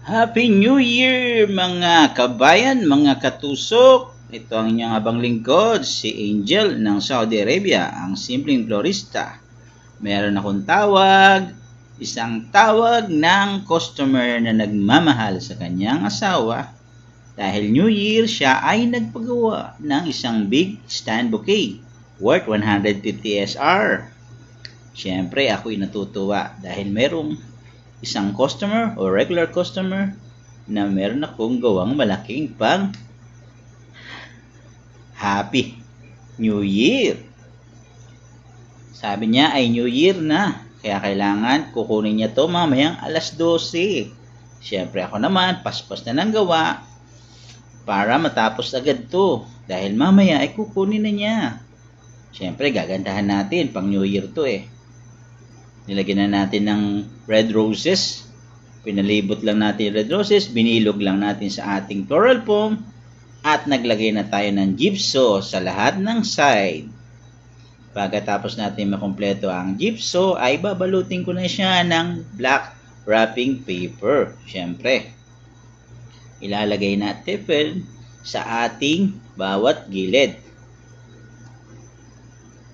Happy New Year mga kabayan, mga katusok. Ito ang inyong abang lingkod, si Angel ng Saudi Arabia, ang simpleng florista. Meron akong isang tawag ng customer na nagmamahal sa kanyang asawa. Dahil New Year, siya ay nagpagawa ng isang big stand bouquet worth 150 SR. Siyempre, ako'y natutuwa dahil merong isang customer o regular customer na meron akong gawang malaking pang Happy New Year. Sabi niya ay New Year na, kaya kailangan kukunin niya to mamayang alas 12. Siyempre ako naman, paspas na ng gawa para matapos agad to dahil mamaya ay kukunin na niya. Siyempre gagandahan natin, pang New Year to eh. Nilagyan na natin ng red roses. Pinalibot lang natin yung red roses. Binilog lang natin sa ating floral foam. At naglagay na tayo ng gypso sa lahat ng side. Pagkatapos natin makumpleto ang gypso, ay babalutin ko na siya ng black wrapping paper. Siyempre, ilalagay natin sa ating bawat gilid.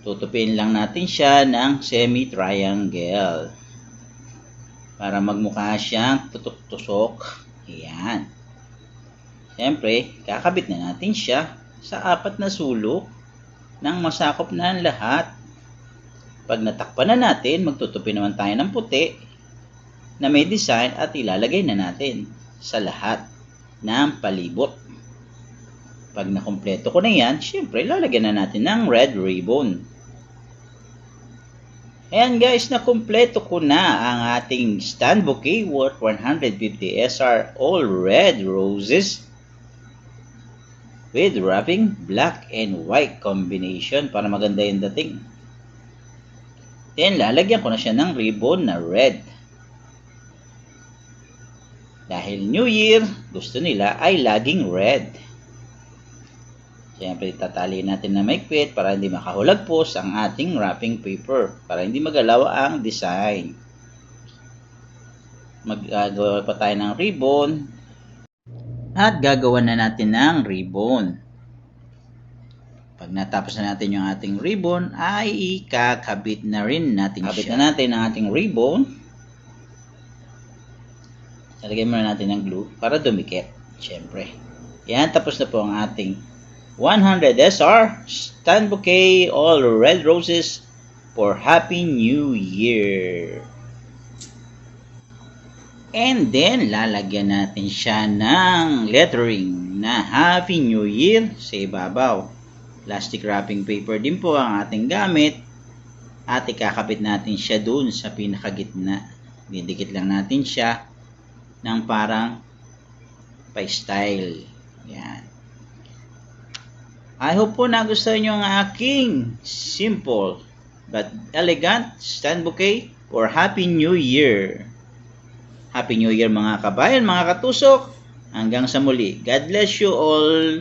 Tutupin lang natin siya ng semi-triangle para magmukha siyang tutok-tusok. Ayan. Siyempre, kakabit na natin siya sa 4 na sulok nang masakop na ang lahat. Pag natakpan na natin, magtutupi naman tayo ng puti na may design at ilalagay na natin sa lahat ng palibot. Pag nakumpleto ko na yan, siyempre, lalagyan na natin ng red ribbon. Ayan guys, nakumpleto ko na ang ating stand bouquet worth 150 SR all red roses with wrapping black and white combination para maganda yung dating. Then lalagyan ko na siya ng ribbon na red. Dahil New Year, gusto nila ay laging red. Siyempre, tataliin natin na maigpit para hindi makahulagpos ang ating wrapping paper, para hindi magalaw ang design. Maggagawa pa tayo ng ribbon at gagawa na natin ng ribbon. Pag natapos na natin yung ating ribbon, ay ikakabit na rin natin siya. Kabit na natin ang ating ribbon. Lagyan muna natin ng glue para dumikit. Siyempre. Yan, tapos na po ang ating 100 SR stand bouquet all red roses for Happy New Year. And then lalagyan natin siya ng lettering na Happy New Year sa ibabaw. Plastic wrapping paper din po ang ating gamit at ikakabit natin siya dun sa pinakagitna. Didikit lang natin siya ng parang pa-style. Yan. I hope po nagustuhan nyo ang aking simple but elegant stand bouquet for Happy New Year. Happy New Year mga kabayan, mga katusok. Hanggang sa muli. God bless you all.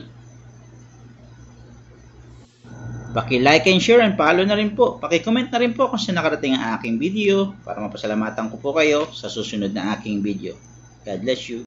Paki-like and share and follow na rin po. Paki-comment na rin po kung saan nakarating ang aking video para mapasalamatan ko po kayo sa susunod na aking video. God bless you.